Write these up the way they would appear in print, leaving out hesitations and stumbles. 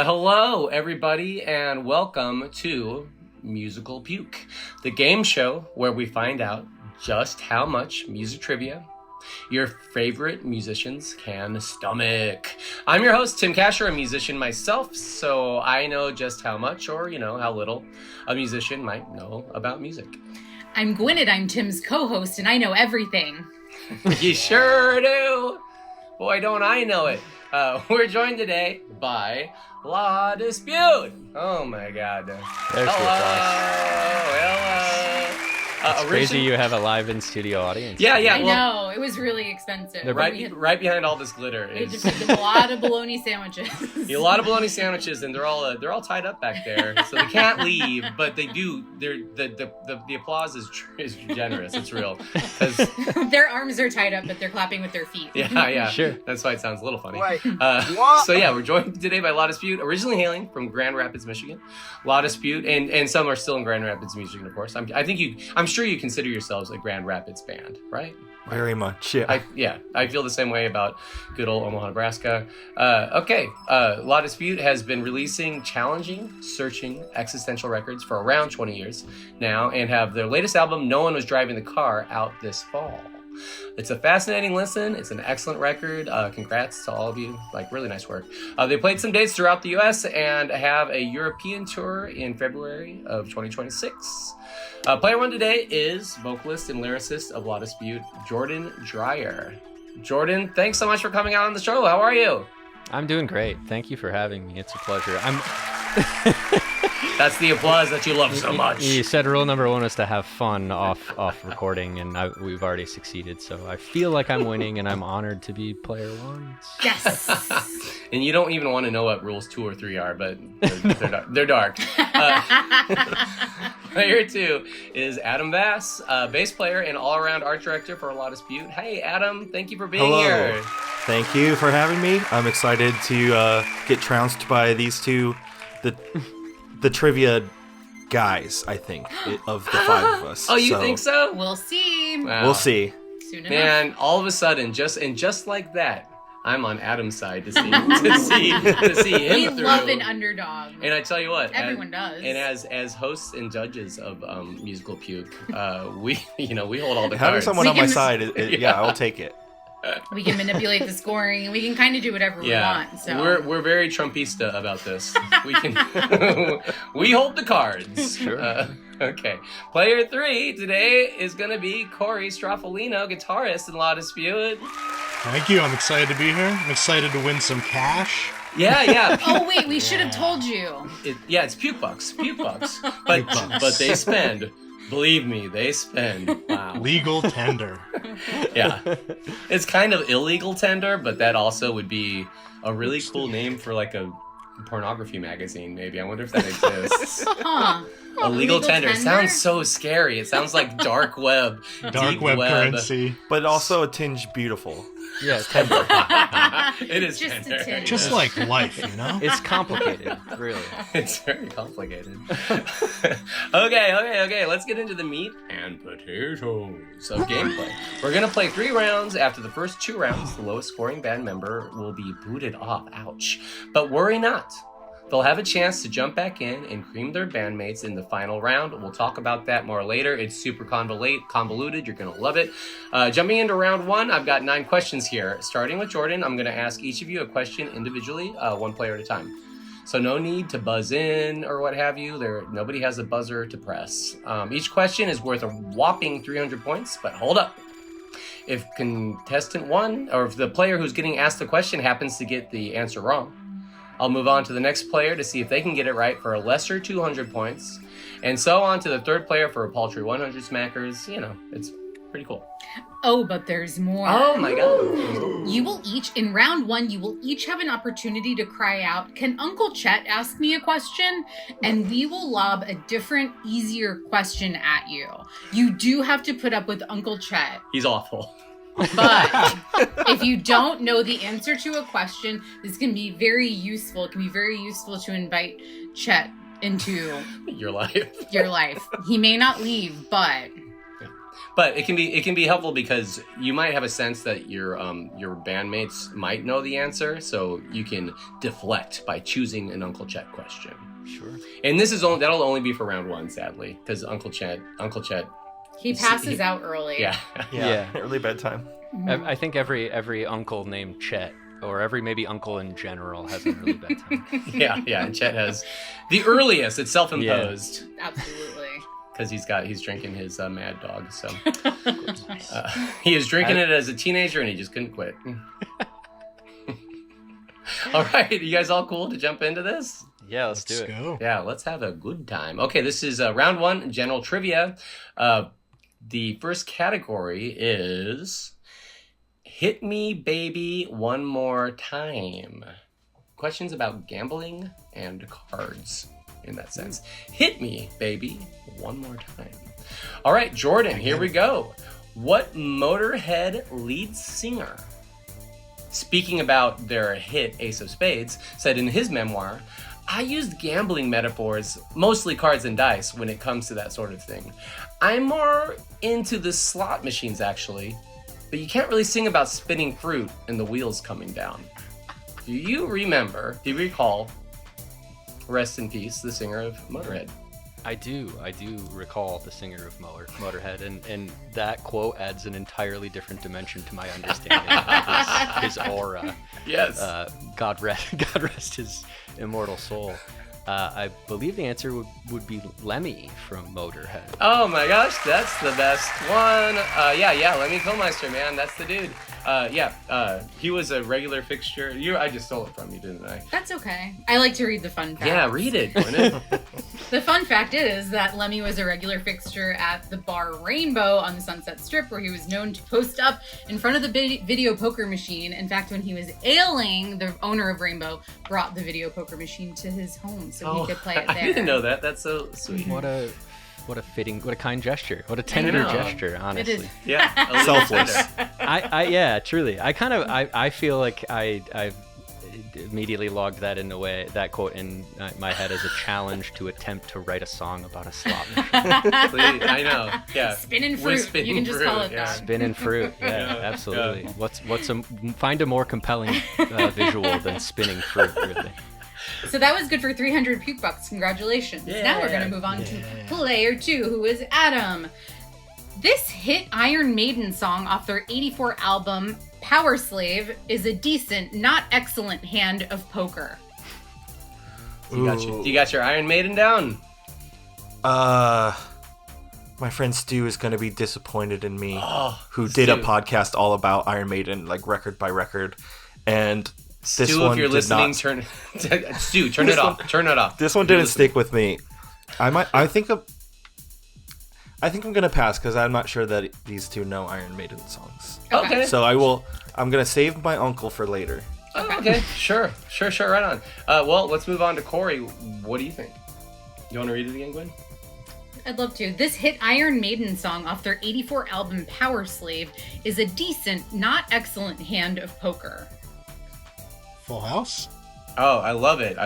Hello, everybody, and welcome to Musical Puke, the game show where we find out just how much music trivia your favorite musicians can stomach. I'm your host, Tim Casher, a musician myself, so I know just how much, or how little a musician might know about music. I'm Gwynedd, I'm Tim's co-host, and I know everything. You sure do! Boy, don't I know it. We're joined today by La Dispute. Oh my God. There's Hello. It's crazy you have a live in studio audience. Yeah. I know. It was really expensive. They're right behind all this glitter. We just had a lot of bologna sandwiches. A lot of bologna sandwiches, and they're all tied up back there, so they can't leave. But they do. The applause is generous. It's real. Their arms are tied up, but they're clapping with their feet. Yeah. Sure. That's why it sounds a little funny. Right. So yeah, we're joined today by La Dispute, originally hailing from Grand Rapids, Michigan. La Dispute, and some are still in Grand Rapids, Michigan, of course. I'm sure you consider yourselves a Grand Rapids band, right? Very much, yeah. I feel the same way about good old Omaha, Nebraska. La Dispute has been releasing challenging, searching, existential records for around 20 years now, and have their latest album, No One Was Driving the Car, out this fall. It's a fascinating listen. It's an excellent record. Congrats to all of you. Really nice work. They played some dates throughout the U.S. and have a European tour in February of 2026. Player one today is vocalist and lyricist of La Dispute, Jordan Dreyer. Jordan, thanks so much for coming out on the show. How are you? I'm doing great. Thank you for having me. It's a pleasure. That's the applause that you love so much. You said rule number one was to have fun off recording, and we've already succeeded. So I feel like I'm winning, and I'm honored to be player one. Yes. And you don't even want to know what rules 2 or 3 are, but they're dark. Player two is Adam Bass, bass player and all-around art director for La Dispute. Hey, Adam, thank you for being here. Thank you for having me. I'm excited to get trounced by these two, the trivia guys, I think, of the 5 of us. Oh, you think so? We'll see. Wow. We'll see. Soon enough. Man, all of a sudden, just like that, I'm on Adam's side to see him we through. love an underdog. And I tell you what, everyone does. And as hosts and judges of Musical Puke, we hold all the Having cards. someone on my side, I'll take it. We can manipulate the scoring. We can kind of do whatever we want. So we're very Trumpista about this. We can we hold the cards. Sure. Okay. Player 3 today is going to be Corey Straffolino, guitarist in La Dispute. Thank you. I'm excited to be here. I'm excited to win some cash. Yeah. Oh wait, we should have told you. It's puke bucks. But they spend. Believe me, they spend. Wow. Legal tender. Yeah. It's kind of illegal tender, but that also would be a really cool name for a pornography magazine, maybe. I wonder if that exists. Huh. Illegal tender. It sounds so scary. It sounds like dark web. Dark web currency. But also a tinge beautiful. Yeah, tender. It is Just a tender. tinge. Just like life, you know? It's complicated, really. It's very complicated. Okay. Let's get into the meat and potatoes of gameplay. We're going to play 3 rounds. After the first 2 rounds, the lowest scoring band member will be booted off. Ouch. But worry not. They'll have a chance to jump back in and cream their bandmates in the final round. We'll talk about that more later. It's super convoluted. You're going to love it. Jumping into round 1, I've got 9 questions here. Starting with Jordan, I'm going to ask each of you a question individually, 1 player at a time. So no need to buzz in or what have you. Nobody has a buzzer to press. Each question is worth a whopping 300 points, but hold up. If contestant 1, or if the player who's getting asked the question happens to get the answer wrong, I'll move on to the next player to see if they can get it right for a lesser 200 points, and so on to the third player for a paltry 100 smackers. It's pretty cool. Oh, but there's more. Oh my God. You will each, in round 1, you will each have an opportunity to cry out, "Can Uncle Chet ask me a question?" And we will lob a different, easier question at you. You do have to put up with Uncle Chet. He's awful. But if you don't know the answer to a question, this can be very useful. It can be very useful to invite Chet into your life. He may not leave, but But it can be helpful because you might have a sense that your bandmates might know the answer, so you can deflect by choosing an Uncle Chet question. Sure. And that'll only be for round 1, sadly, because Uncle Chet. He passes out early. Yeah. Yeah. Early bedtime. I think every uncle named Chet, or every maybe uncle in general, has an early bedtime. yeah. And Chet has the earliest. It's self-imposed. Yeah. Absolutely. Because he's drinking his Mad Dog. So he is drinking it as a teenager, and he just couldn't quit. All right, you guys all cool to jump into this? Yeah, let's do it. Go. Yeah, let's have a good time. Okay, this is round 1, general trivia. The first category is Hit Me Baby One More Time. Questions about gambling and cards in that sense. Hit me, baby, one more time. All right, Jordan, here we go. What Motorhead lead singer, speaking about their hit Ace of Spades, said in his memoir, I used gambling metaphors, mostly cards and dice, when it comes to that sort of thing. I'm more into the slot machines, actually, but you can't really sing about spinning fruit and the wheels coming down. Do you recall, rest in peace, the singer of Motorhead? I do recall the singer of Motorhead, and that quote adds an entirely different dimension to my understanding of his aura. Yes. God rest his immortal soul. I believe the answer would be Lemmy from Motorhead. Oh my gosh, that's the best one. Yeah, Lemmy Kilmister, man, that's the dude. He was a regular fixture. I just stole it from you, didn't I? That's okay. I like to read the fun facts. Yeah, read it, Gwyneth. The fun fact is that Lemmy was a regular fixture at the bar Rainbow on the Sunset Strip, where he was known to post up in front of the video poker machine. In fact, when he was ailing, the owner of Rainbow brought the video poker machine to his home so he could play it there. I didn't know that. That's so sweet. What a kind gesture. What a tender gesture, honestly. It is. Yeah, Selfless. Yeah, truly. I feel like I've immediately logged that quote in my head as a challenge to attempt to write a song about a slot machine. I know. Yeah. Spinning fruit. You can just call it that. Spinning fruit. Yeah, absolutely. Yeah. Find a more compelling visual than spinning fruit, really. So that was good for 300 puke bucks. Congratulations. Yeah. Now we're going to move on to player 2, who is Adam. This hit Iron Maiden song off their 1984 album, Power Slave, is a decent, not excellent hand of poker. You got your Iron Maiden down? My friend Stu is going to be disappointed in me, who did a podcast all about Iron Maiden, like record by record, and this Stu, one if you're did listening, not. Stu, turn it off. Turn it off. This one didn't stick with me. I think I'm gonna pass because I'm not sure that these two know Iron Maiden songs. Okay. So I'm gonna save my uncle for later. Okay. Sure. Right on. Well, let's move on to Corey. What do you think? You want to read it again, Gwen? I'd love to. This hit Iron Maiden song off their 1984 album, Power Slave, is a decent, not excellent hand of poker. Full House? Oh, I love it.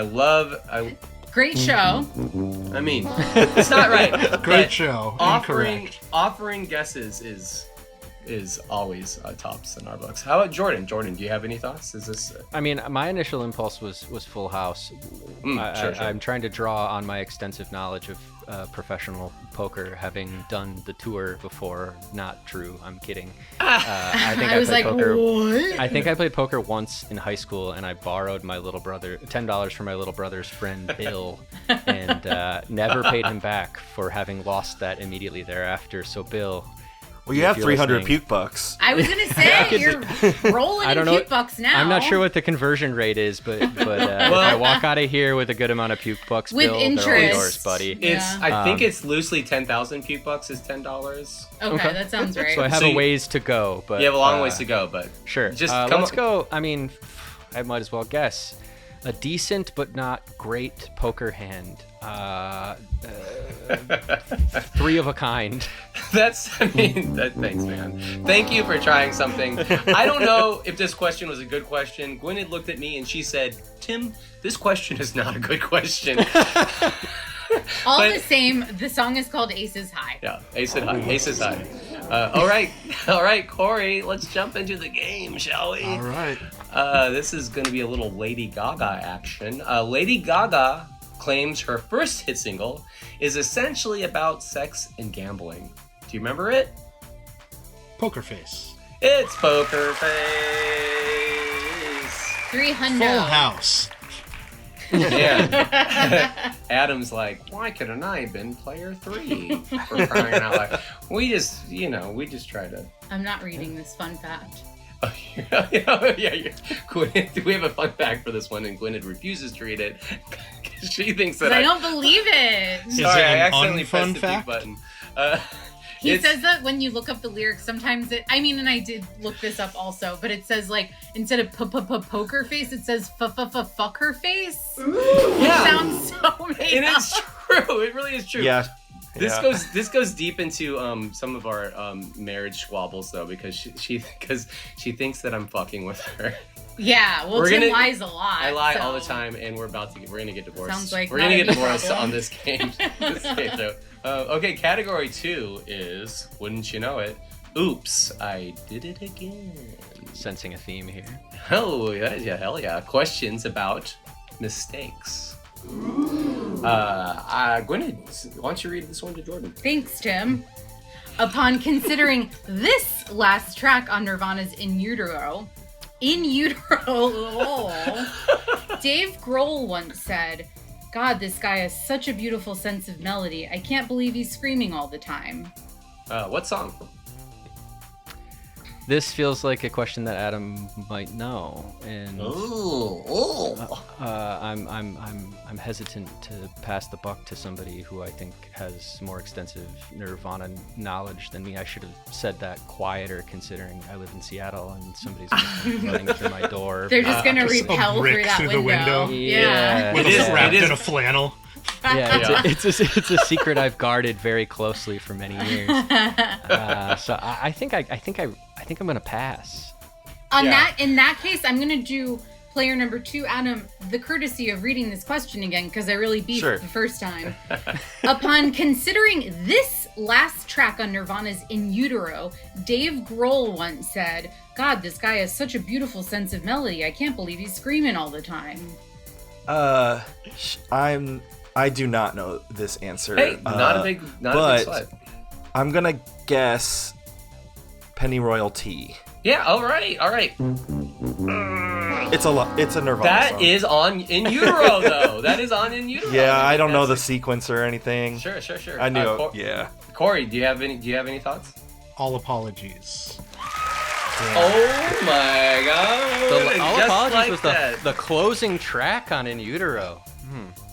Great show. I mean, it's not right. Great show. Offering guesses is always tops in our books. How about Jordan? Jordan, do you have any thoughts? Is this? I mean, my initial impulse was Full House. Sure. I'm trying to draw on my extensive knowledge of professional poker, having done the tour before. Not true. I'm kidding. I think I played poker. What? I think I played poker once in high school, and I borrowed my little brother $10 from my little brother's friend Bill, and never paid him back for having lost that immediately thereafter. So Bill. Well, you have 300 puke bucks. I was gonna say you're rolling in puke bucks now. I'm not sure what the conversion rate is, but if I walk out of here with a good amount of puke bucks, with Bill, interest, they're all yours, buddy. I think it's loosely 10,000 puke bucks is $10. Okay, that sounds right. So I have a ways to go, but you have a long ways to go, but sure. Just let's go. I mean, I might as well guess a decent but not great poker hand. 3 of a kind. Thanks, man. Thank you for trying something. I don't know if this question was a good question. Gwynedd looked at me and she said, Tim, this question is not a good question. The same, the song is called Aces High. Yeah, Aces High. All right, Corey, let's jump into the game, shall we? All right. This is going to be a little Lady Gaga action. Lady Gaga claims her first hit single is essentially about sex and gambling. Do you remember it? Poker Face. It's Poker Face. 300. Full House. Yeah. Adam's like, why couldn't I have been player 3 for crying out loud? We just try to. I'm not reading this fun fact. Gwynedd, we have a fun fact for this one, and Gwynedd refuses to read it. She thinks that I don't believe it. Is Sorry, it I an accidentally pressed unfun the fact? big button. He says that when you look up the lyrics, sometimes and I did look this up also, but it says like, instead of poker face, it says fuck her face. Yeah. It sounds so made And up. it's true. It really is true. Yeah. This goes deep into some of our marriage squabbles though, because she thinks that I'm fucking with her. Yeah, well, Tim lies a lot. I lie so. all the time, and we're gonna get divorced. Sounds like we're gonna get not a divorced problem. on this game. Show. Okay, category 2 is, wouldn't you know it? Oops, I did it again. Sensing a theme here. Oh yeah, hell yeah! Questions about mistakes. Gwynedd, why don't you read this one to Jordan? Thanks, Tim. Upon considering this last track on Nirvana's In Utero, Dave Grohl once said, "God, this guy has such a beautiful sense of melody. I can't believe he's screaming all the time." What song? This feels like a question that Adam might know, and I'm hesitant to pass the buck to somebody who I think has more extensive Nirvana knowledge than me. I should have said that quieter, considering I live in Seattle and somebody's running through my door. They're just gonna just a repel brick through that through the window. Yeah. With It is- wrapped it is- in a flannel. Yeah, it's a secret I've guarded very closely for many years. So I think I'm gonna pass. In that case, I'm gonna do player number 2, Adam, the courtesy of reading this question again, because I really beefed Sure. the first time. Upon considering this last track on Nirvana's In Utero, Dave Grohl once said, "God, this guy has such a beautiful sense of melody. I can't believe he's screaming all the time." I do not know this answer. Hey, not a big sweat. I'm gonna guess Pennyroyal Tea. Yeah, all right. It's a Nirvana That song. is on In Utero, though. That is on In Utero. Yeah, I don't know the sequence or anything. Sure. I knew. Yeah. Corey, do you have any thoughts? All apologies. Oh my god! All Just Apologies like was that. the closing track on In Utero.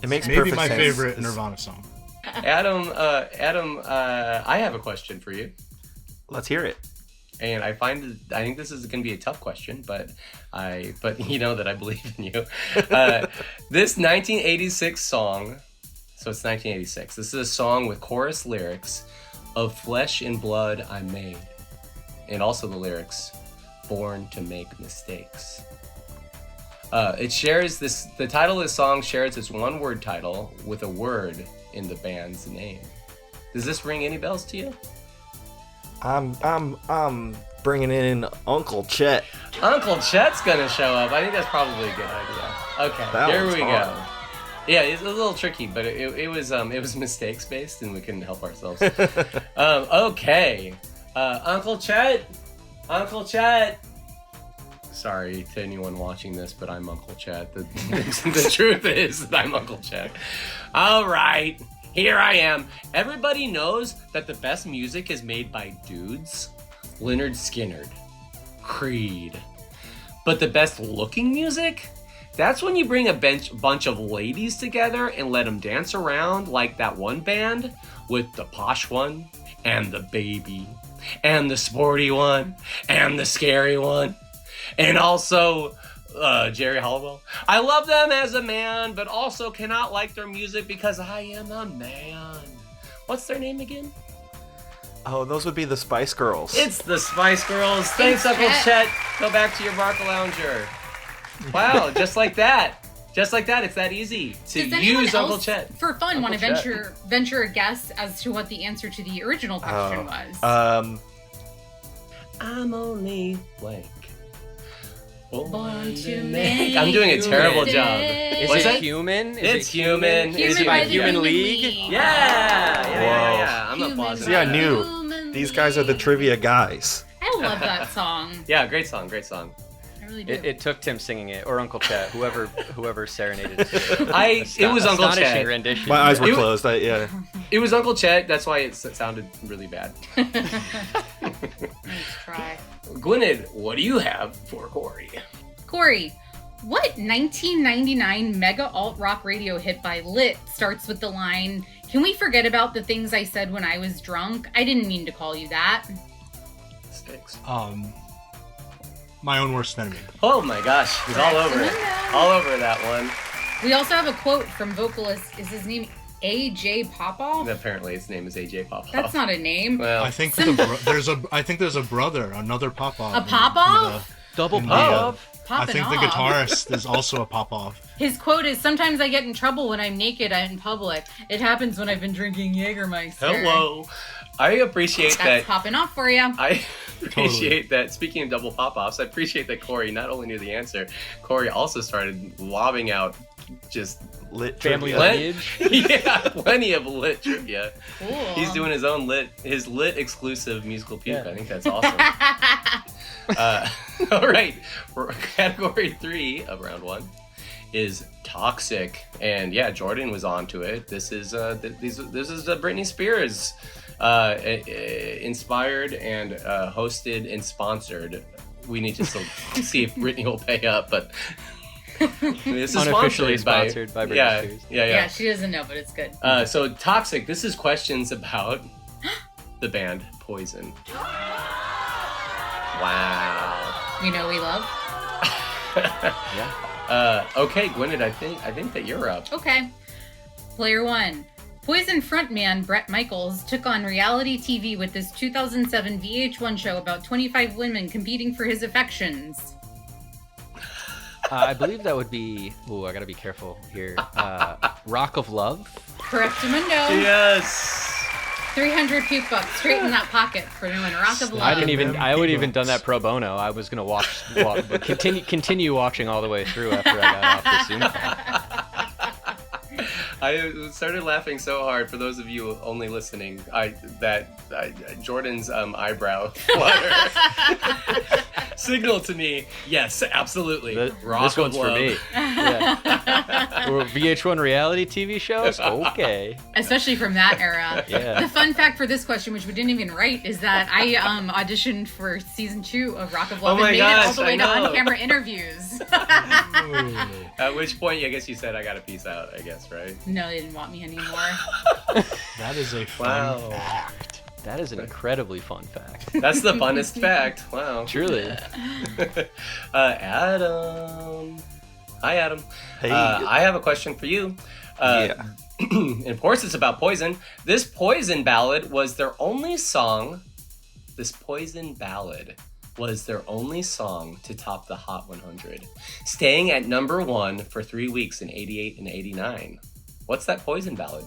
It makes Maybe perfect my sense. favorite Nirvana song. Adam, I have a question for you, Let's hear it. and I think this is going to be a tough question, but you know that I believe in you. This 1986 song, so it's 1986. This is a song with chorus lyrics of "Flesh and blood I made," and also the lyrics "Born to make mistakes." The title of the song shares its one-word title with a word in the band's name. Does this ring any bells to you? I'm bringing in Uncle Chet. Uncle Chet's gonna show up. I think that's probably a good idea. Okay, That here one's we go. hard. Yeah, it's a little tricky, but it was mistakes based, and we couldn't help ourselves. Okay, Uncle Chet. Sorry to anyone watching this, but I'm Uncle Chet. The truth is that I'm Uncle Chet. All right, here I am. Everybody knows that the best music is made by dudes. Lynyrd Skynyrd, Creed. But the best looking music? That's when you bring a bunch of ladies together and let them dance around like that one band with the posh one and the baby and the sporty one and the scary one. And also, Jerry Halliwell. I love them as a man, but also cannot like their music because I am a man. What's their name again? Oh, those would be the Spice Girls. It's the Spice Girls. Thanks, Uncle Chet. Go back to your Barca Lounger. Wow, just like that. Just like that. It's that easy to Does anyone use else, Uncle Chet. for fun, want to Uncle Chet. venture a guess as to what the answer to the original question was? I'm only blank. Born to make I'm doing a terrible you job. Is What's it that? human? It's human. Is it by Human League? Yeah. I'm Human applause. See, I League. knew. Human These guys are the League. trivia guys. I love that song. Yeah, great song. I really do. It took Tim singing it, or Uncle Chet, whoever serenaded it. It was Uncle Astonishing Chet. rendition. My eyes were It- closed. Yeah. It was Uncle Chet. That's why it sounded really bad. Let's try. Gwynedd, what do you have for Corey? Corey, what 1999 mega alt-rock radio hit by Lit starts with the line, "Can we forget about the things I said when I was drunk? I didn't mean to call you that." Sticks. My Own Worst Enemy. Oh my gosh, he's all over it. All over that one. We also have a quote from vocalist, is his name A.J. Popoff? Apparently, his name is AJ Popoff. That's not a name. Well, I think there's a brother, another Popoff. A Popoff? Double in pop. I Popping think the off. guitarist is also a Popoff. His quote is, "Sometimes I get in trouble when I'm naked in public. It happens when I've been drinking Jägermeister." hello. I appreciate That's that. popping off for you. I appreciate that. Speaking of double pop-offs, I appreciate that Corey not only knew the answer, Corey also started lobbing out just Lit Family trivia. lineage. yeah, plenty of lit trivia. Cool. He's doing his own his lit exclusive musical puke. Yeah. I think that's awesome. All right, for category 3 of round 1 is toxic, and yeah, Jordan was onto it. This is this is Britney Spears, inspired and hosted and sponsored. We need to still see if Britney will pay up, but this is Unofficially sponsored by Britney yeah, Spears. Yeah, she doesn't know, but it's good. So toxic. This is questions about the band Poison. Wow. We know we love. Yeah. Okay, Gwynedd, I think that you're up. Okay. Player 1. Poison frontman Bret Michaels took on reality TV with this 2007 VH1 show about 25 women competing for his affections. I believe that would be. Ooh, I gotta be careful here. Rock of Love. Correctamundo. Yes. 300 puke bucks straight in that pocket for doing Rock of Love. I would even done that pro bono. I was gonna watch but continue watching all the way through after I got off the Zoom call. I started laughing so hard for those of you only listening. Jordan's eyebrow flutter signaled to me. Yes, absolutely. Rock This one's of for Love. me. Yeah. Or VH1 reality TV shows? Okay. Especially from that era. Yeah. The fun fact for this question, which we didn't even write, is that I auditioned for season 2 of Rock of Love Oh my and made it all gosh, the way I to know. on-camera interviews. At which point, I guess you said I got a piece out. I guess, right? No, they didn't want me anymore. That is a fun Wow. fact. That is an incredibly fun fact. That's the funnest fact. Wow. Truly. Adam. Hi, Adam. Hey. I have a question for you. Yeah. And of course, it's about Poison. This Poison ballad was their only song. This Poison ballad was their only song to top the Hot 100, staying at number 1 for 3 weeks in 88 and 89. What's that Poison ballad?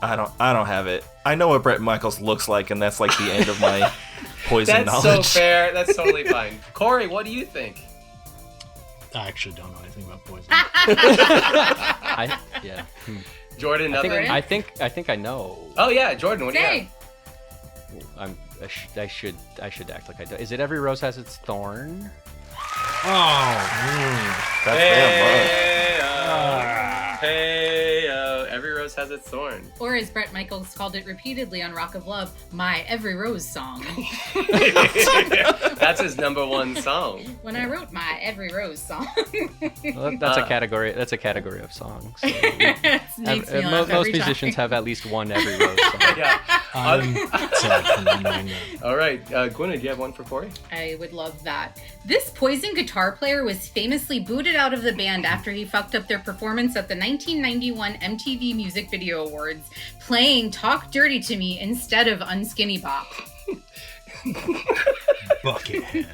I don't have it. I know what Bret Michaels looks like, and that's like the end of my Poison That's knowledge. so fair. That's totally fine. Corey, what do you think? I actually don't know anything about Poison. Yeah. Jordan, nothing? I think I know. Oh yeah, Jordan, what do you Say, have? I should act like I do. Is it Every Rose Has Its Thorn? Oh, That's damn much. Hey, every rose has its thorn. or as Bret Michaels called it repeatedly on Rock of Love, my Every Rose song. That's his number 1 song. When I wrote my Every Rose song. Well, that's a category. That's a category of songs. So It makes me laugh most every musicians time. have at least one Every Rose song. Yeah. I'm sad for remembering that. All right, Gwynedd, do you have one for Corey? I would love that. This Poison guitar player was famously booted out of the band after he fucked up their performance at the 1991 MTV Music Video Awards, playing Talk Dirty to Me instead of Unskinny Bop. Buckethead.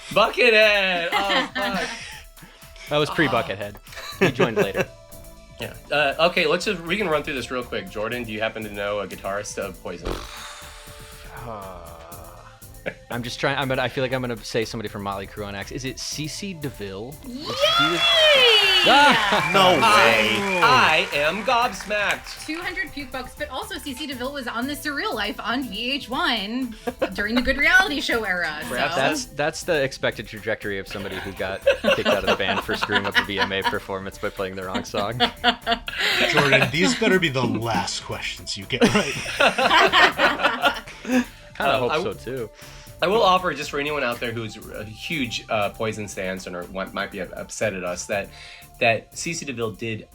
Buckethead! Oh, fuck. That was pre-Buckethead. He joined later. Yeah. Okay, we can run through this real quick. Jordan, do you happen to know a guitarist of Poison? I'm just trying. I feel like I'm gonna say somebody from Motley Crue on X. Is it CeCe DeVille? Yay! No way. I am gobsmacked. 200 puke bucks, but also CeCe DeVille was on The Surreal Life on VH1 during the Good Reality Show era. Perhaps So. That's the expected trajectory of somebody who got kicked out of the band for screwing up a VMA performance by playing the wrong song. Jordan, these better be the last questions you get right. Kind of hope so too. I will offer, just for anyone out there who's a huge Poison stance or might be upset at us, that CeCe DeVille did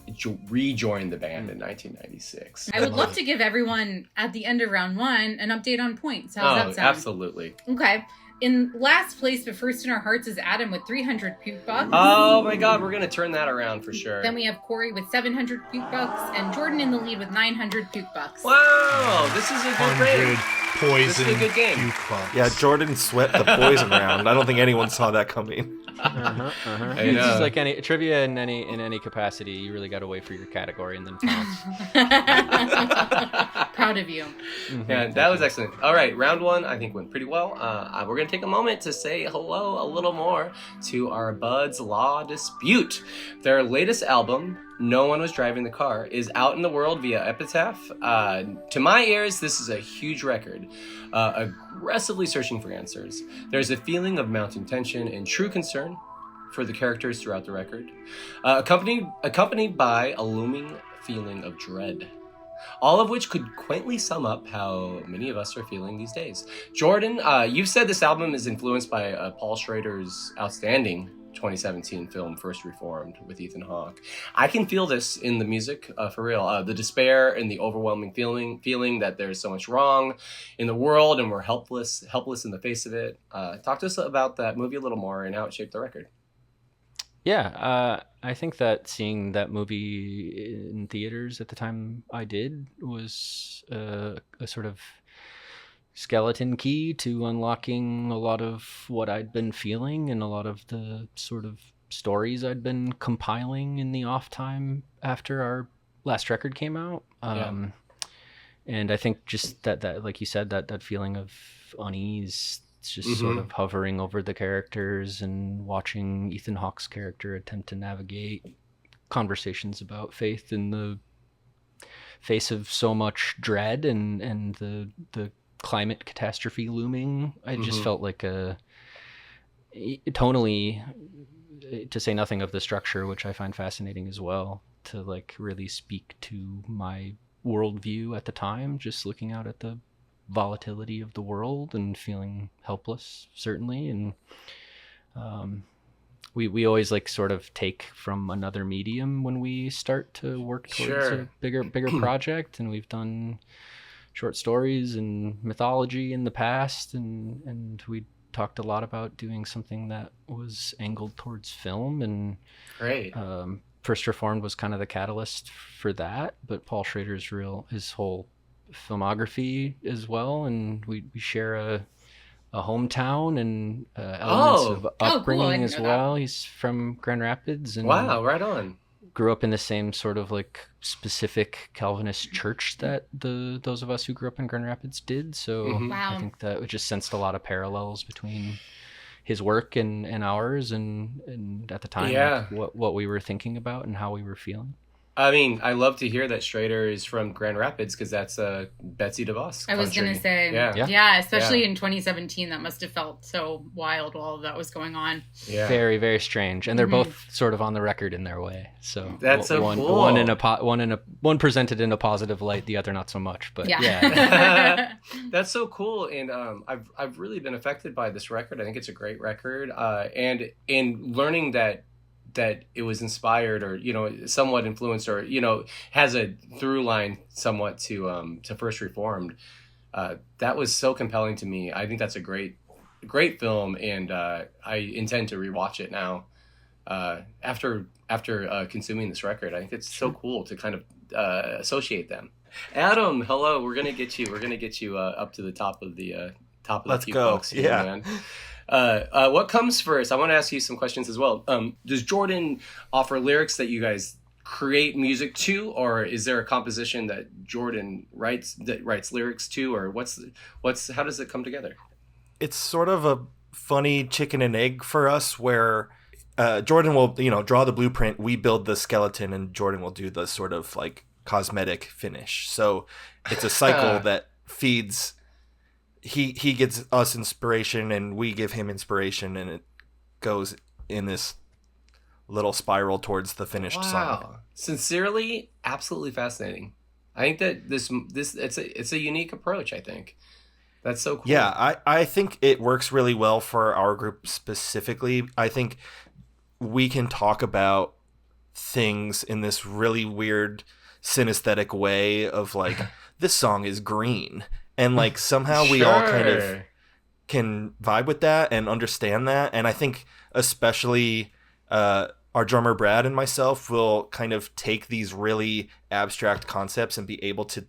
rejoin the band in 1996. I would love to give everyone at the end of round one an update on points. How's that sound? Absolutely. Okay. In last place, but first in our hearts, is Adam with 300 puke bucks. Oh my God, we're gonna turn that around for sure. Then we have Corey with 700 puke bucks, and Jordan in the lead with 900 puke bucks. Wow, this is a good 100 rate. poison This is a good game. puke bucks. Yeah, Jordan swept the poison round. I don't think anyone saw that coming. It's just like any trivia in any capacity. You really got to wait for your category and then pounce. Proud of you. Yeah, that was excellent. All right, round one I think went pretty well. We're going to take a moment to say hello a little more to our Bud's Law Dispute. Their latest album, No One Was Driving the Car, is out in the world via Epitaph. To my ears, this is a huge record, aggressively searching for answers. There's a feeling of mounting tension and true concern for the characters throughout the record, accompanied by a looming feeling of dread. All of which could quaintly sum up how many of us are feeling these days. Jordan, you've said this album is influenced by Paul Schrader's outstanding 2017 film First Reformed with Ethan Hawke. I can feel this in the music, for real. The despair and the overwhelming feeling that there's so much wrong in the world and we're helpless in the face of it. Talk to us about that movie a little more and how it shaped the record. Yeah, I think that seeing that movie in theaters at the time I did was a sort of skeleton key to unlocking a lot of what I'd been feeling and a lot of the sort of stories I'd been compiling in the off time after our last record came out. And I think just that like you said, that feeling of unease, it's just sort of hovering over the characters and watching Ethan Hawke's character attempt to navigate conversations about faith in the face of so much dread and the climate catastrophe looming. I just felt like tonally, to say nothing of the structure, which I find fascinating as well, to like really speak to my worldview at the time, just looking out at the volatility of the world and feeling helpless, certainly. And we always like sort of take from another medium when we start to work towards a bigger project, and we've done short stories and mythology in the past, and we talked a lot about doing something that was angled towards film, and Great. First Reformed was kind of the catalyst for that, but Paul Schrader's his whole filmography as well, and we share a hometown and elements of upbringing as well. He's from Grand Rapids, and Wow, right on. grew up in the same sort of like specific Calvinist church that those of us who grew up in Grand Rapids did. So Wow. I think that we just sensed a lot of parallels between his work and ours, and at the time, like, what we were thinking about and how we were feeling. I mean, I love to hear that Schrader is from Grand Rapids because that's Betsy DeVos I was going to say, Yeah. especially in 2017, that must have felt so wild while all that was going on. Yeah. Very, very strange, and they're both sort of on the record in their way. So That's so one, cool. one presented in a positive light, the other not so much. But That's so cool, and I've really been affected by this record. I think it's a great record, and in learning that it was inspired or somewhat influenced or has a through line somewhat to First Reformed. That was so compelling to me. I think that's a great film, and I intend to rewatch it now after consuming this record. I think it's so cool to kind of associate them. Adam, hello. We're gonna get you up to the top of the Let's few go. folks here, Yeah. man. What comes first? I want to ask you some questions as well. Does Jordan offer lyrics that you guys create music to, or is there a composition that Jordan writes lyrics to, or how does it come together? it's sort of a funny chicken and egg for us where Jordan will, draw the blueprint, we build the skeleton, and Jordan will do the sort of like cosmetic finish. So it's a cycle that feeds. He gets us inspiration and we give him inspiration, and it goes in this little spiral towards the finished song. Sincerely, absolutely fascinating. I think that this it's a unique approach, I think. That's so cool. Yeah, I think it works really well for our group specifically. I think we can talk about things in this really weird synesthetic way of like, this song is green. And like somehow we all kind of can vibe with that and understand that. And I think especially our drummer Brad and myself will kind of take these really abstract concepts and be able to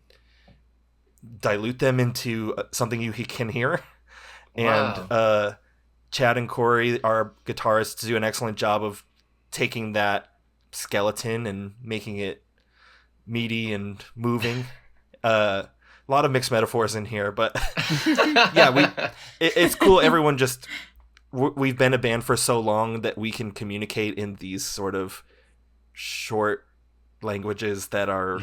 dilute them into something you can hear. Wow. And Chad and Corey, our guitarists, do an excellent job of taking that skeleton and making it meaty and moving. A lot of mixed metaphors in here, but yeah, it's cool. Everyone we've been a band for so long that we can communicate in these sort of short languages that are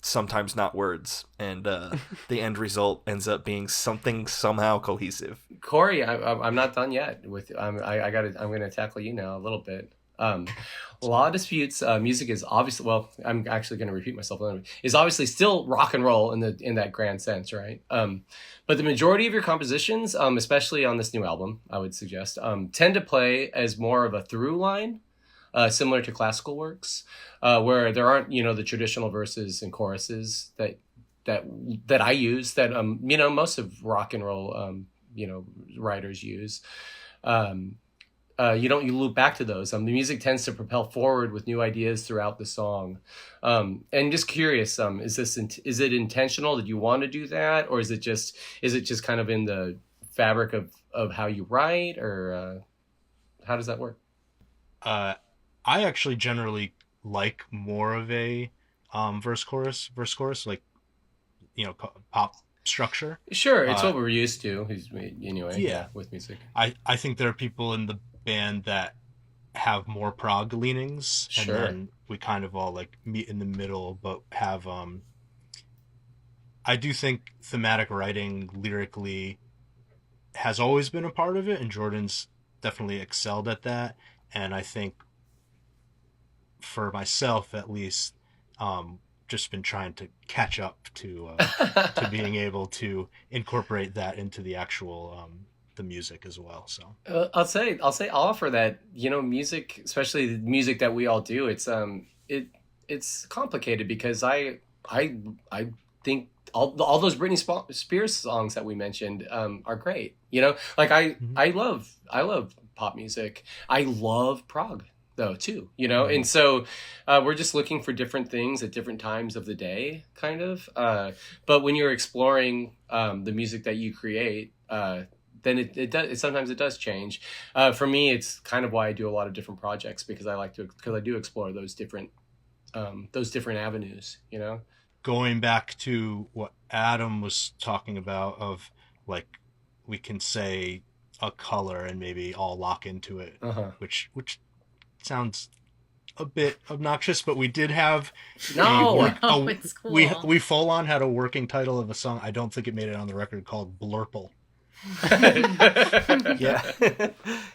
sometimes not words, and the end result ends up being something somehow cohesive. Corey, I'm not done yet. I'm going to tackle you now a little bit. Law Disputes music is obviously, well, I'm actually going to repeat myself a little bit, is obviously still rock and roll in that grand sense, right? But the majority of your compositions, especially on this new album, I would suggest, tend to play as more of a through line, similar to classical works, where there aren't, the traditional verses and choruses that I use, that most of rock and roll writers use. You loop back to those. The music tends to propel forward with new ideas throughout the song. And just curious, is it intentional that you want to do that, or is it just kind of in the fabric of how you write, or how does that work? I actually generally like more of a verse chorus, like pop structure. Sure, it's what we're used to. Anyway, yeah, with music. I think there are people in the band that have more prog leanings, sure, and then we kind of all like meet in the middle, but have I do think thematic writing lyrically has always been a part of it, and Jordan's definitely excelled at that. And I think for myself at least, just been trying to catch up to being able to incorporate that into the actual the music as well. So I'll offer that music, especially the music that we all do, it's complicated, because I think all those Britney Spears songs that we mentioned are great. Like I love pop music. I love prog though too, and so we're just looking for different things at different times of the day, kind of. But when you're exploring the music that you create, then it does. Sometimes it does change. For me, it's kind of why I do a lot of different projects, because I do explore those different avenues. Going back to what Adam was talking about, of like, we can say a color and maybe all lock into it, which sounds a bit obnoxious, but we did have it's cool. we full on had a working title of a song. I don't think it made it on the record, called Blurple.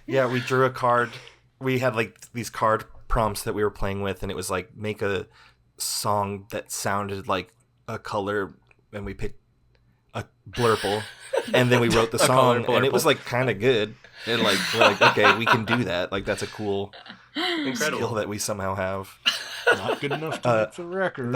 Yeah, we drew a card. We had like these card prompts that we were playing with, and it was like, make a song that sounded like a color, and we picked a blurple, and then we wrote the song, and it was like kind of good, and like we're like, okay, we can do that. Like, that's a cool skill that we somehow have. Not good enough to make the record.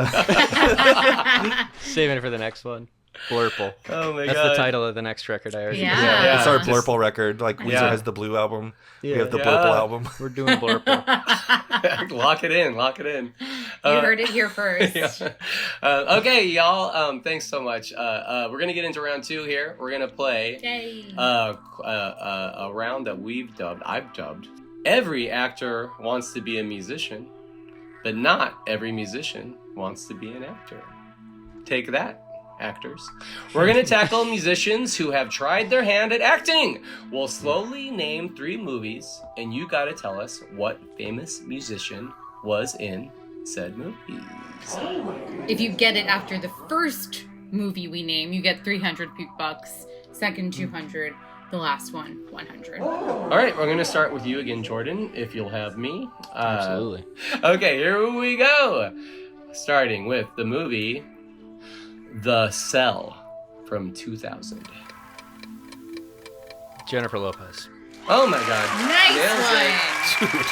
Saving it for the next one. Blurple. Oh my God. That's the title of the next record. I already Yeah. It's our Blurple record. Like, Weezer has the Blue album. We have the Blurple album. We're doing Blurple. Lock it in. You heard it here first. Okay, y'all. Thanks so much. We're gonna get into round 2 here. We're gonna play a round that I've dubbed. Every actor wants to be a musician, but not every musician wants to be an actor. Take that actors. We're going to tackle musicians who have tried their hand at acting. We'll slowly name 3 movies, and you got to tell us what famous musician was in said movies. If you get it after the first movie we name, you get 300 puke bucks. Second, 200. The last one, 100. All right, we're going to start with you again, Jordan, if you'll have me. Absolutely. Okay, here we go. Starting with the movie The Cell from 2000. Jennifer Lopez. Oh my God. Nice one.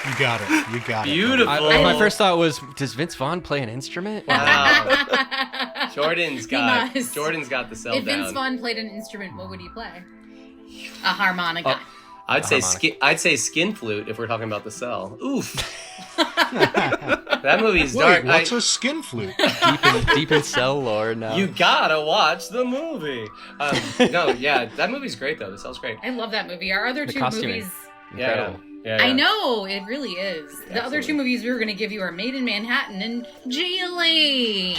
You got it. You got it. Beautiful. My first thought was, does Vince Vaughn play an instrument? Wow. Jordan's got must. the cell If down. Vince Vaughn played an instrument, what would he play? A harmonica. I'd say skin flute if we're talking about The Cell. Oof. That movie's dark. Wait, what's a skin flute? Deep in cell lore now. You gotta watch the movie. No, yeah, that movie's great though. The Cell's great. I love that movie. Our other The two costuming. movies... Incredible. Yeah. I know, it really is. The other Absolutely. two movies we were going to give you are Made in Manhattan and Geely.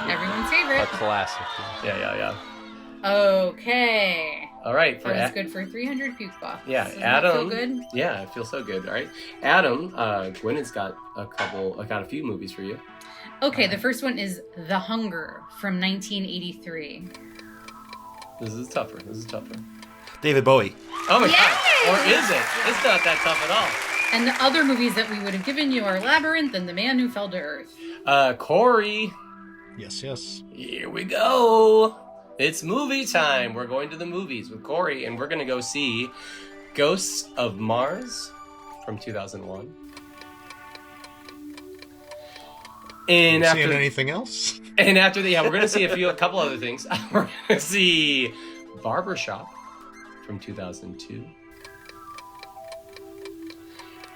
Everyone's A favorite. classic. Yeah. Okay. All right. That was good for 300 puke bucks. Yeah, Doesn't Adam. that feel good? Yeah, it feels so good. All right, Adam. Gwyneth's got a few movies for you. Okay, the first one is The Hunger from 1983. This is tougher. David Bowie. Oh my Yes! God. Or is it? It's not that tough at all. And the other movies that we would have given you are Labyrinth and The Man Who Fell to Earth. Corey. Yes. Here we go. It's movie time. We're going to the movies with Corey, and we're going to go see Ghosts of Mars from 2001. And Seeing anything else? And after that, we're going to see a couple other things. We're going to see Barbershop from 2002.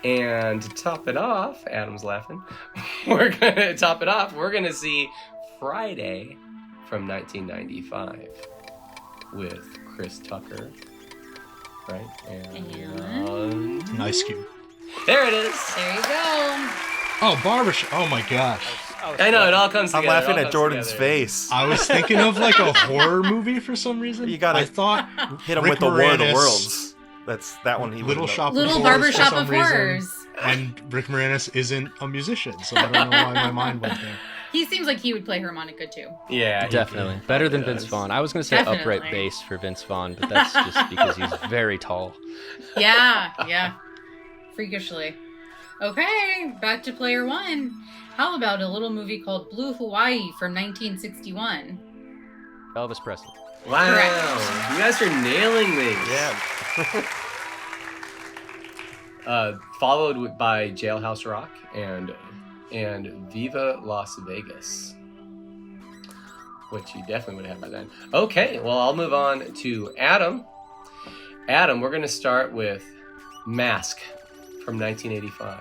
And to top it off, Adam's laughing. We're going to see Friday from 1995 with Chris Tucker. Right? And Nice cue. there it is. There you go. Oh, Barbershop. Oh my gosh. I know, it all comes I'm together. laughing It all at comes Jordan's together. face. I was thinking of like a horror movie for some reason. You gotta I thought Hit him Rick with the War of the Moranis- Worlds. That's that one. He Little would've Shop of Little Horrors for Barbershop some of reason. Horrors. And Rick Moranis isn't a musician, so I don't know why my mind went there. He seems like he would play harmonica too. Yeah, he Definitely. can. Better than He Vince does. Vaughn. I was going to say Definitely. upright bass for Vince Vaughn, but that's just because he's very tall. Yeah. Freakishly. Okay, back to player one. How about a little movie called Blue Hawaii from 1961? Elvis Presley. Wow, Correct. you guys are nailing these. Yeah. Followed by Jailhouse Rock and Viva Las Vegas, which you definitely would have by then. Okay, well, I'll move on to Adam. Adam, we're going to start with Mask from 1985.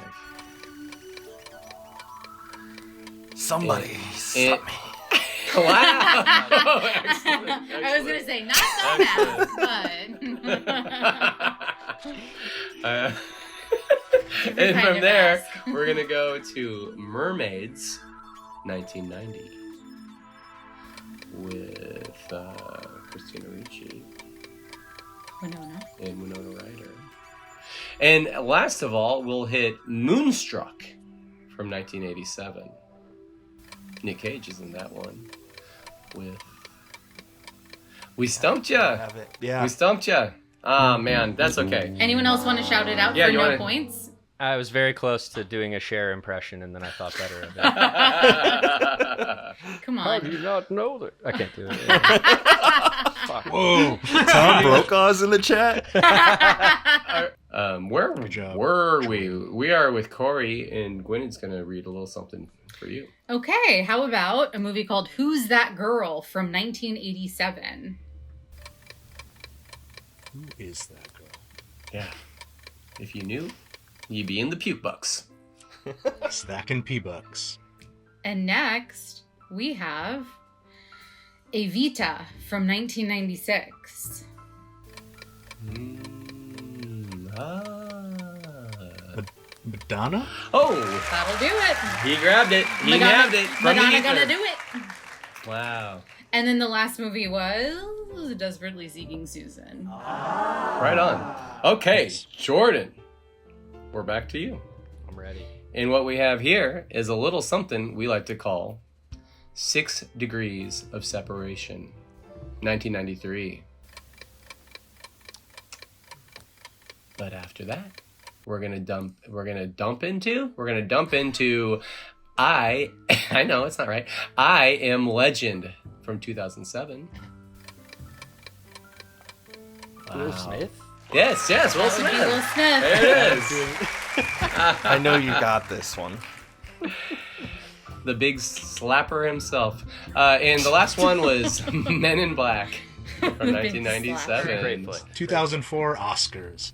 Somebody. It- Somebody. Wow! Excellent, I was going to say, not so Excellent. bad, but... And kind from of there, Mask. we're going to go to Mermaids, 1990, with Christina Ricci Winona. and Winona Ryder. And last of all, we'll hit Moonstruck from 1987. Nick Cage is in that one. We stumped ya. Have it. Yeah. We stumped ya. Ah, man, that's okay. Anyone else want to shout it out Yeah, for you no wanna- points? I was very close to doing a Cher impression, and then I thought better of it. Come How on. do you not know that? I can't do it. Fuck. Whoa. Tom Brokaw's in the chat. Where Good job. were we? We are with Corey, and Gwyneth's going to read a little something for you. Okay, how about a movie called Who's That Girl from 1987? Who is that girl? Yeah. If you knew, you'd be in the puke bucks. Stacking P-Bucks. And next, we have Evita from 1996. Madonna? Oh, That'll do it. he grabbed it. He nabbed it. From Madonna the gonna ether. do it. Wow. And then the last movie was Desperately Seeking Susan. Right on. Okay, Jordan, we're back to you. I'm ready. And what we have here is a little something we like to call 6 Degrees of Separation, 1993. But after that, we're gonna dump into I know it's not right. I Am Legend from 2007. Will Wow. Smith? Yes, Will That would be Smith. Will Smith. There it is. I know you got this one. The big slapper himself. And the last one was Men in Black from The big 1997. Great play. 2004 Oscars.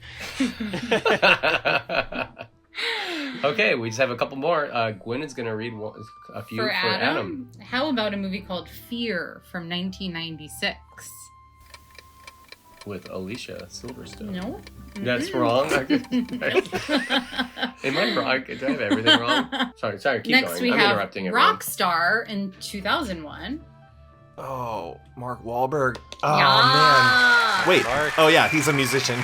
Okay, we just have a couple more. Gwyneth's going to read a few For for Adam, Adam. how about a movie called Fear from 1996? With Alicia Silverstone. No. That's wrong. Am I wrong? Do I have everything wrong? Sorry, keep Next going. we I'm have interrupting everyone. Rockstar in 2001. Oh, Mark Wahlberg. Oh, Yeah. man. Wait. Mark. Oh, yeah, he's a musician.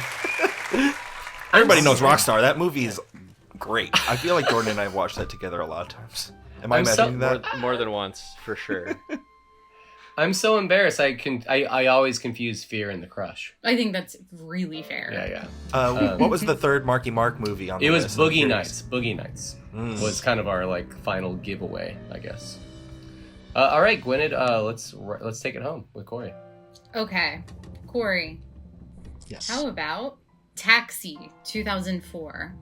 Everybody knows Rockstar. That movie is great. I feel like Jordan and I have watched that together a lot of times. Am I I'm so- imagining that? More than once, for sure. I'm so embarrassed. I always confuse Fear and The Crush. I think that's really fair. Yeah. What was the third Marky Mark movie on the It was list? I'm Boogie curious. Nights. Boogie Nights Mm. was kind of our final giveaway, I guess. All right, Gwynedd, let's take it home with Corey. Okay. Corey, Yes. how about Taxi 2004?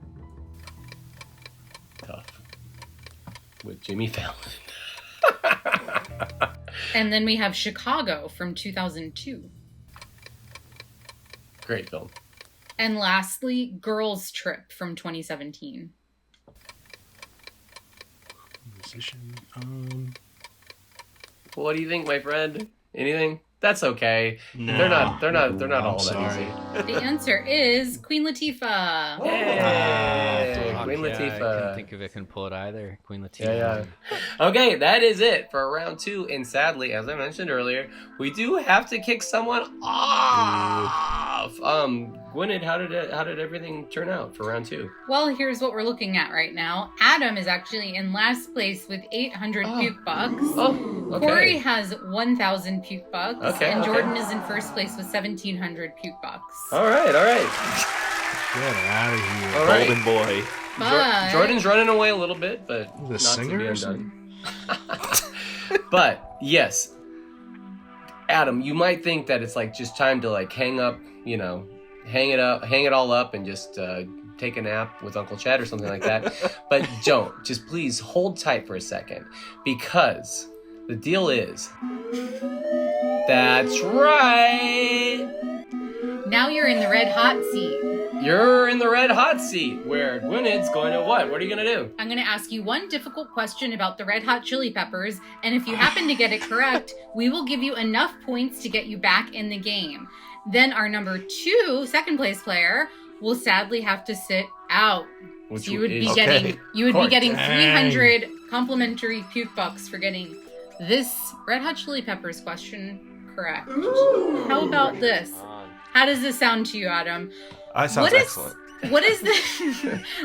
Tough. With Jimmy Fallon. And then we have Chicago from 2002. Great film. And lastly, Girls Trip from 2017. Musician. What do you think, my friend? Anything? That's okay. No. They're not I'm all that sorry. easy. The answer is Queen Latifah. Yay! Fuck, Queen yeah, I couldn't Latifah. think of it, couldn't pull it either. Queen Latifah. Yeah. Okay, that is it for round 2. And sadly, as I mentioned earlier, we do have to kick someone off. Gwynedd, how did everything turn out for round 2? Well, here's what we're looking at right now. Adam is actually in last place with 800 puke bucks. Oh, okay. Corey has 1,000 puke bucks. Okay, and okay. Jordan is in first place with 1,700 puke bucks. All right. Get out of here. All right. Golden boy. But Jordan's running away a little bit, but The not singer to or be undone. But yes, Adam, you might think that it's just time to hang it all up, and just take a nap with Uncle Chad or something like that. But don't. Just please hold tight for a second, because the deal is, that's right. now you're in the red hot seat. You're in the red hot seat, where Gwynedd's going to what? What are you going to do? I'm going to ask you one difficult question about the Red Hot Chili Peppers, and if you happen to get it correct, we will give you enough points to get you back in the game. Then our number 2, second place player, will sadly have to sit out. Which So you would be is- getting Course. 300 complimentary puke bucks for getting this Red Hot Chili Peppers question correct. How about this? How does this sound to you, Adam? Sounds What is- excellent. What is the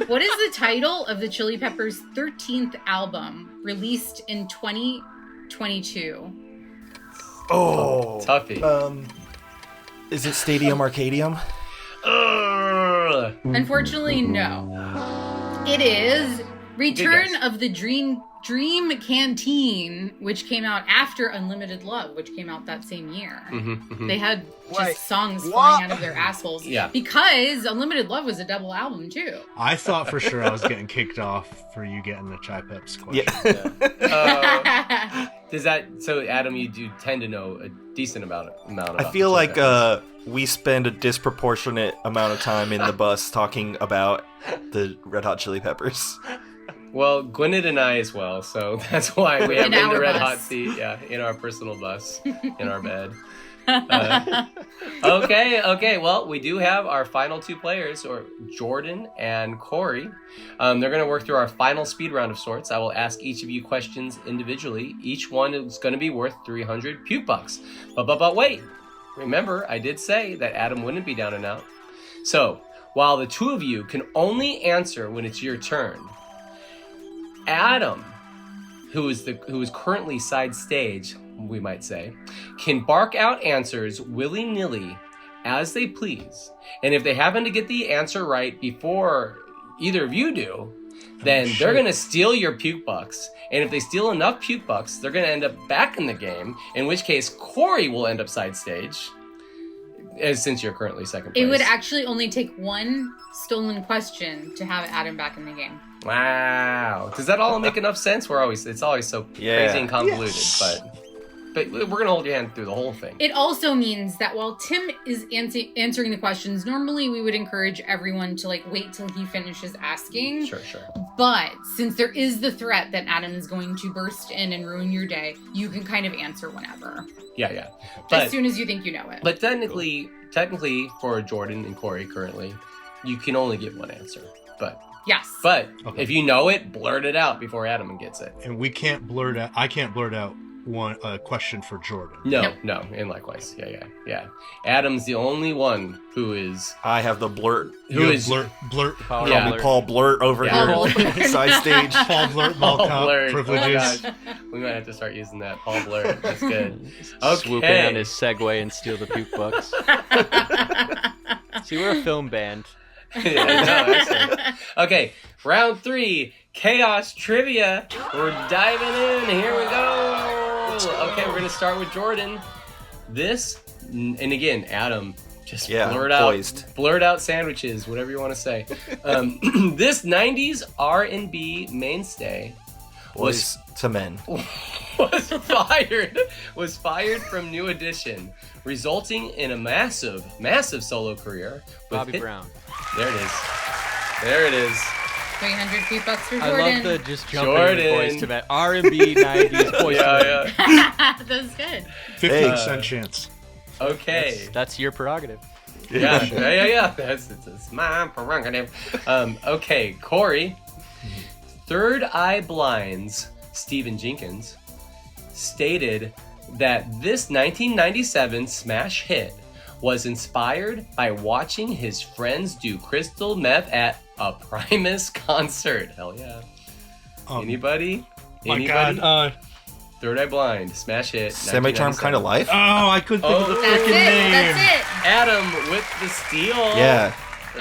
what is the title of the Chili Peppers' 13th album, released in 2022? Oh. Toughie. Is it Stadium Arcadium? Ugh. Unfortunately, no. It is Return of the Dream Canteen, which came out after Unlimited Love, which came out that same year. They had just Wait, songs what? flying out of their assholes. Yeah. Because Unlimited Love was a double album, too. I thought for sure I was getting kicked off for you getting the Chai Peps question. Yeah. Does that so, Adam? You do tend to know a decent amount about. I feel the like Chili we spend a disproportionate amount of time in the bus talking about the Red Hot Chili Peppers. Well, Gwynedd and I as well, so that's why we have In in the our red bus. hot seat. Yeah, in our personal bus, in our bed. Okay. Well, we do have our final two players, or Jordan and Corey. They're going to work through our final speed round of sorts. I will ask each of you questions individually. Each one is going to be worth 300 puke bucks. But wait. Remember, I did say that Adam wouldn't be down and out. So, while the two of you can only answer when it's your turn, Adam, who is currently side stage, we might say, can bark out answers willy-nilly as they please. And if they happen to get the answer right before either of you do, then they're going to steal your puke bucks. And if they steal enough puke bucks, they're going to end up back in the game, in which case Corey will end up side stage, since you're currently second place. It would actually only take one stolen question to have Adam back in the game. Wow. Does that all make enough sense? It's always so crazy and convoluted, but we're going to hold your hand through the whole thing. It also means that while Tim is answering the questions, normally we would encourage everyone to wait till he finishes asking. Sure. But since there is the threat that Adam is going to burst in and ruin your day, you can kind of answer whenever. Yeah. As soon as you think you know it. But technically for Jordan and Corey currently, you can only get one answer. Yes. But if you know it, blurt it out before Adam gets it. And I can't blurt out a question for Jordan. No, and likewise. Yeah. Adam's the only one who is... I have the blurt. Blurt. Power Yeah. blurt. Paul Blurt over here. Side stage. Paul Blurt, Paul Malcolm, Blurt. privileges. Oh, gosh. We might have to start using that. Paul Blurt. That's good. Okay. Swoop in on his Segway and steal the puke bucks. See, we're a film band. Excellent. Okay, round 3, Chaos Trivia. We're diving in. Here we go. Okay, we're going to start with Jordan. And again, Adam, just blurt out sandwiches, whatever you want to say. This 90s R&B mainstay Boys to Men. was fired from New Edition, resulting in a massive solo career. Bobby Brown. There it is. 300 puke bucks for I Jordan. love the just jumping Jordan. voice to that R&B 90s voice. Yeah. That was good. 50% chance. Okay. That's your prerogative. Yeah. It's my prerogative. Okay, Corey. Third Eye Blind's Stephen Jenkins stated that this 1997 smash hit was inspired by watching his friends do crystal meth at a Primus concert. Hell yeah. Anybody? My God. Third Eye Blind, smash hit. Semi-Charmed Kind of Life? Oh, I couldn't think of the freaking name. That's it. Adam with the steal. Yeah.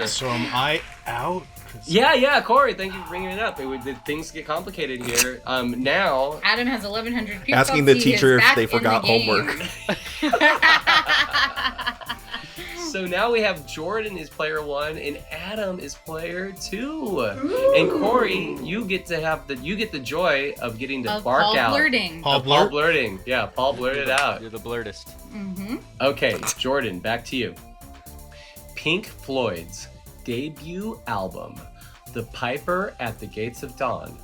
So am I out? Yeah, Corey, thank you for bringing it up. Things get complicated here. Now... Adam has 1,100 puke Asking bucks. the teacher if they He is forgot back in the homework. So now we have Jordan is player 1 and Adam is player 2. Ooh. And Corey, you get the joy of getting to bark Paul out. Blurting. Paul blurting. Yeah, Paul blurted out. You're the blurtest. Mm-hmm. Okay, Jordan, back to you. Pink Floyd's debut album, The Piper at the Gates of Dawn,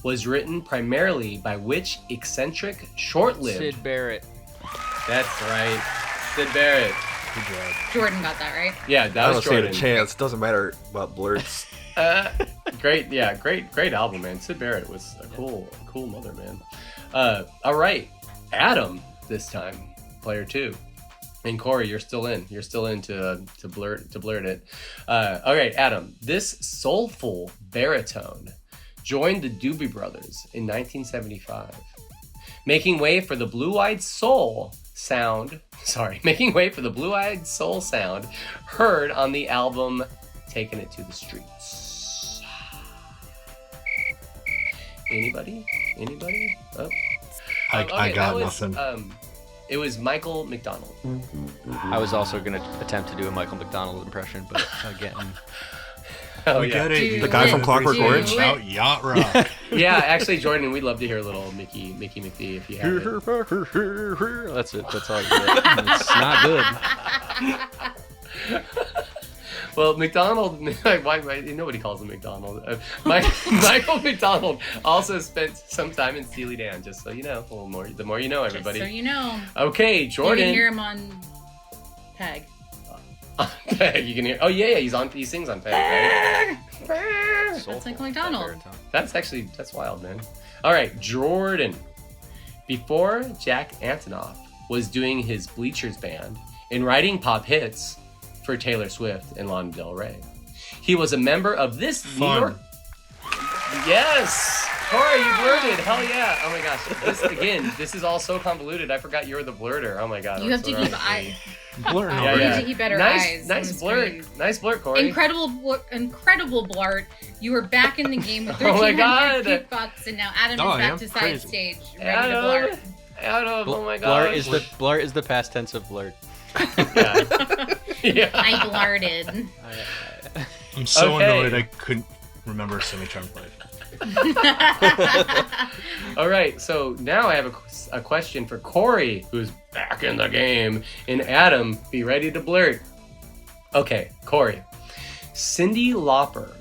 was written primarily by which eccentric, short-lived... Sid Barrett. That's right. Sid Barrett. Good job. Jordan got that right. Yeah, that was I don't stand Jordan. a chance. Doesn't matter about blurts. Great album, man. Sid Barrett was a cool mother, man. All right, Adam this time, player 2. And Corey, you're still in. You're still in to blurt it. All right, Adam. This soulful baritone joined the Doobie Brothers in 1975, making way for the blue-eyed soul sound heard on the album Taking It to the Streets. Anybody? Oh. I got nothing. It was Michael McDonald. I was also going to attempt to do a Michael McDonald impression, but again... Get it. The guy from Clockwork Orange? Out Yacht Rock. Yeah, actually, Jordan, we'd love to hear a little Mickey McD if you have it. That's it. That's all I get. It's not good. Well, McDonald, nobody calls him McDonald. Michael McDonald also spent some time in Steely Dan, just so you know. A little more, the more you know, everybody. Just so you know. Okay, Jordan. You can hear him on Peg. Peg, you can hear. Oh yeah, he sings on Peg. Right? That's Michael McDonald. That's wild, man. All right, Jordan. Before Jack Antonoff was doing his Bleachers band and writing pop hits for Taylor Swift and Lana Del Rey, he was a member of this New York. Yes, Corey, you blurted. Hell yeah! Oh my gosh, this is all so convoluted. I forgot you were the blurter. Oh my god. You have to keep eye. Blur. You need to keep better eyes. Nice blurt. Nice blurt, Corey. Incredible blurt. You were back in the game with $1,300 and now Adam is back to side stage, ready to blurt. Adam, oh my god. Blur is the past tense of blurt. Yeah. I blurted. I'm so annoyed I couldn't remember a semi-charmed life. All right, so now I have a question for Corey, who's back in the game, and Adam, be ready to blurt. Okay, Corey. Cyndi Lauper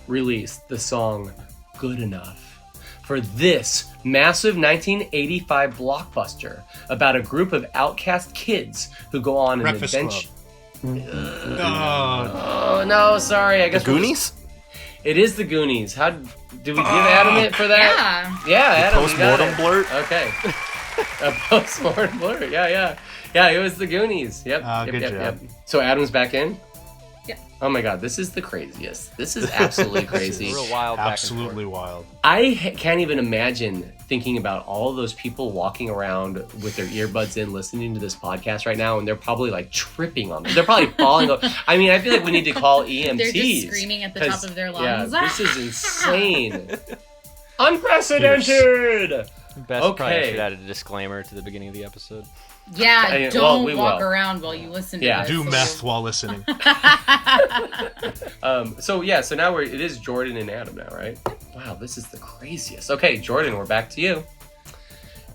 released the song Good Enough for this massive 1985 blockbuster about a group of outcast kids who go on an adventure. Oh no, sorry. I guess The Goonies? It is the Goonies. How did we give Adam it for that? Yeah, Adam. Post-mortem blurt? Okay. A post-mortem blurt. Yeah. It was the Goonies. Yep. Good job. So Adam's back in. Yeah. Oh my God, this is the craziest. This is absolutely crazy. Real wild. Absolutely wild. I can't even imagine thinking about all of those people walking around with their earbuds in, listening to this podcast right now, and they're probably like tripping on them. They're probably falling over. I mean, I feel like we need to call EMTs. They're just screaming at the top of their lungs. Yeah, this is insane. Unprecedented. Best probably should add a disclaimer to the beginning of the episode. Yeah, don't walk around while you listen to this. Do meth while listening. So now it is Jordan and Adam now, right? Wow, this is the craziest. Okay, Jordan, we're back to you.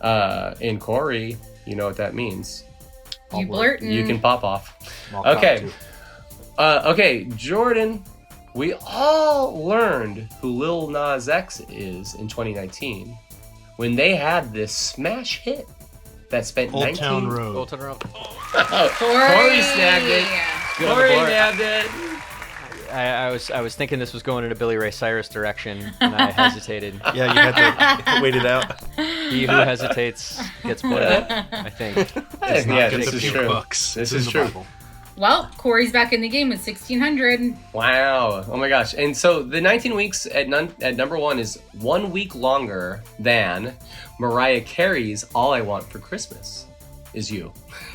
And Corey, you know what that means. You blurtin'. You can pop off. Okay. Okay, Jordan, we all learned who Lil Nas X is in 2019 when they had this smash hit that spent Old Town Road. Corey snagged it. Corey nabbed it. I was thinking this was going in a Billy Ray Cyrus direction, and I hesitated. Yeah, you had to wait it out. He who hesitates gets blooded, I think. This is true. This is true. Bible. Well, Corey's back in the game with 1,600. Wow. Oh my gosh. And so the 19 weeks at number one is 1 week longer than Mariah Carey's All I Want for Christmas Is You.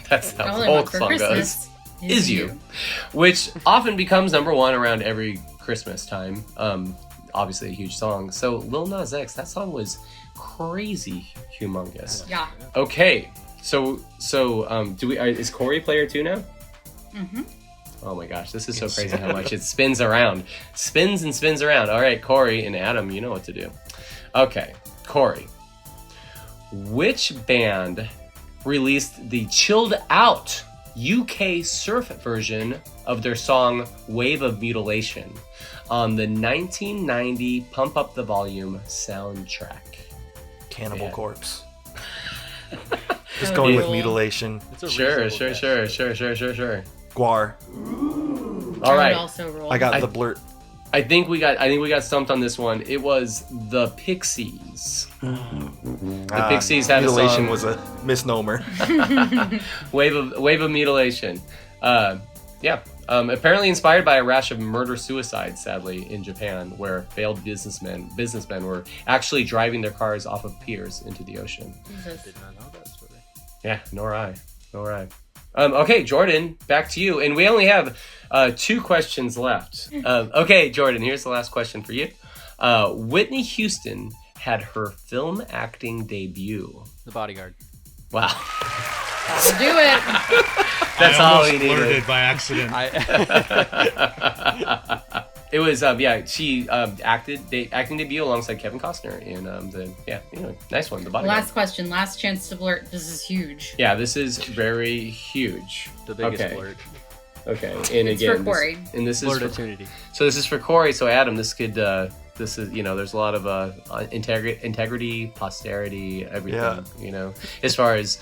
That's how the whole song goes. Is You. Which often becomes number one around every Christmas time. Obviously a huge song. So Lil Nas X, that song was crazy humongous. Yeah. Okay. So is Corey player 2 now? Mm-hmm. Oh my gosh, this is so crazy how much it spins around. Spins and spins around. All right, Corey and Adam, you know what to do. Okay, Corey. Which band released the chilled out UK surf version of their song Wave of Mutilation on the 1990 Pump Up the Volume soundtrack? Cannibal Corpse. Just going with mutilation. Sure. Guar. All right. I got the blurt. I think we got stumped on this one. It was the Pixies. The Pixies had mutilation a song. Was a misnomer. Wave of Mutilation. Apparently inspired by a rash of murder-suicide, sadly, in Japan, where failed businessmen were actually driving their cars off of piers into the ocean. I did not know that story. Yeah, nor I. Okay, Jordan, back to you. And we only have 2 questions left. Okay, Jordan, here's the last question for you. Whitney Houston had her film acting debut. The Bodyguard. Wow. That'll do it. That's all we needed. Blurted by accident. It was she acting debut alongside Kevin Costner in nice one, The Bodyguard. Last question, last chance to blurt. This is huge. Yeah, this is very huge. The biggest blurt. Okay, and It's again, for Corey. this is Flirtatunity. so this is for Corey. So Adam, this could this is there's a lot of integrity, posterity, everything. Yeah. As far as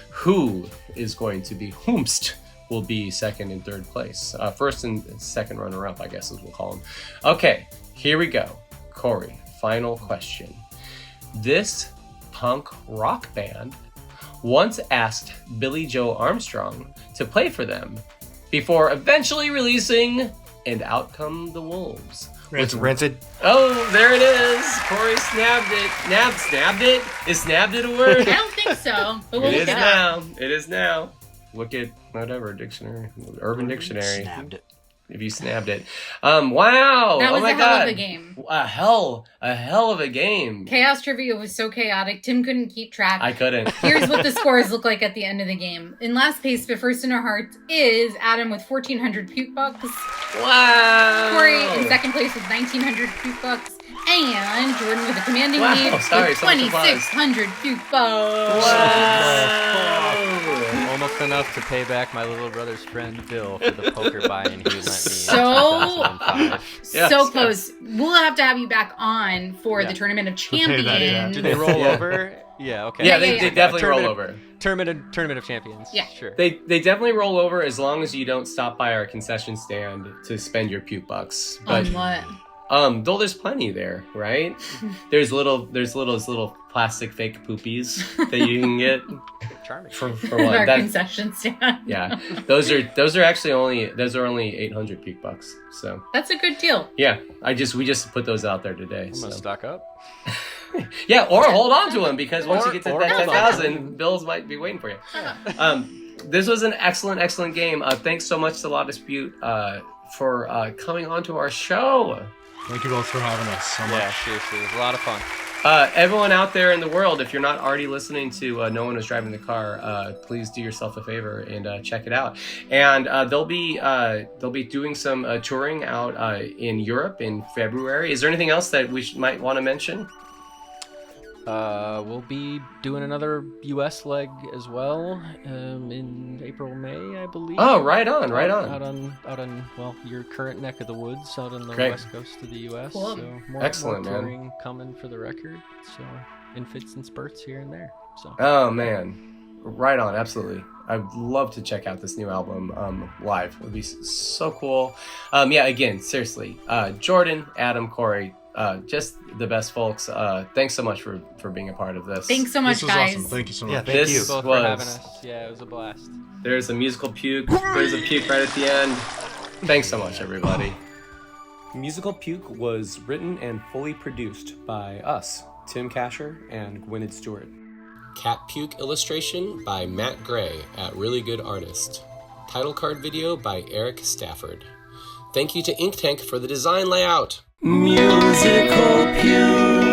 who is going to be whomst will be second and third place. First and second runner up, I guess, as we'll call them. Okay, here we go. Corey, final question. This punk rock band once asked Billy Joe Armstrong to play for them before eventually releasing And Out Come the Wolves. Rancid. Oh, there it is. Corey snapped it. Snapped it? Is snapped it a word? I don't think so, but we'll It look is it up. now. It is now. Look at whatever dictionary, Urban Dictionary. Snapped it. If you snapped it. Wow. That was oh my a hell God. of a game. A hell of a game. Chaos Trivia was so chaotic, Tim couldn't keep track. I couldn't. Here's what the scores look like at the end of the game. In last place, but first in our hearts, is Adam with 1,400 puke bucks. Wow. Corey in second place with 1,900 puke bucks. And Jordan with a commanding Wow, lead sorry, with so much applause. 2,600 puke bucks. Wow. Almost enough to pay back my little brother's friend Bill for the poker buy-in he lent me in So 2005. Yes, so yes. close. We'll have to have you back on for Yeah. the Tournament of pay that, yeah. Champions. Do they roll Yeah. over? Yeah, okay. Yeah, Yeah, they yeah, yeah. definitely roll Tournament- over. Tournament of Champions. Yeah. Sure. They definitely roll over as long as you don't stop by our concession stand to spend your puke bucks. But On what? though there's plenty there, right? There's little plastic fake poopies that you can get Charming. for Our what? That, concession stand. yeah, those are actually only 800 puke bucks. So That's a good deal. yeah, we just put those out there today. I'm So. gonna stock up. Yeah, or hold on to them because once you get to Or that hold on. 10,000, bills might be waiting for you. This was an excellent game. Thanks so much to Law Dispute for coming onto our show. Thank you both for having us so much. Yeah, seriously, it was a lot of fun. Everyone out there in the world, if you're not already listening to No One Was Driving the Car, please do yourself a favor and check it out. And they'll be doing some touring out in Europe in February. Is there anything else that we might want to mention? We'll be doing another U.S. leg as well in April, May, I believe. Oh, right on. Out on well, your current neck of the woods, out on the Great. west coast of the U.S. Cool. So Excellent, more man. touring coming for the record. So in fits and spurts here and there. So Oh man, right on, absolutely. I'd love to check out this new album live. It would be so cool. Yeah, again, seriously, Jordan, Adam, Corey, just the best folks. Thanks so much for being a part of this. Thanks so much, This was guys. awesome. Thank you so much. Yeah, thank This you. both was- for having us. Yeah, it was a blast. There's a musical puke. There's a puke right at the end. Thanks so much, everybody. Musical Puke was written and fully produced by us, Tim Casher and Gwynedd Stewart. Cat Puke illustration by Matt Gray at Really Good Artist. Title card video by Eric Stafford. Thank you to Ink Tank for the design layout. Musical Puke.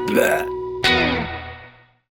Bleh.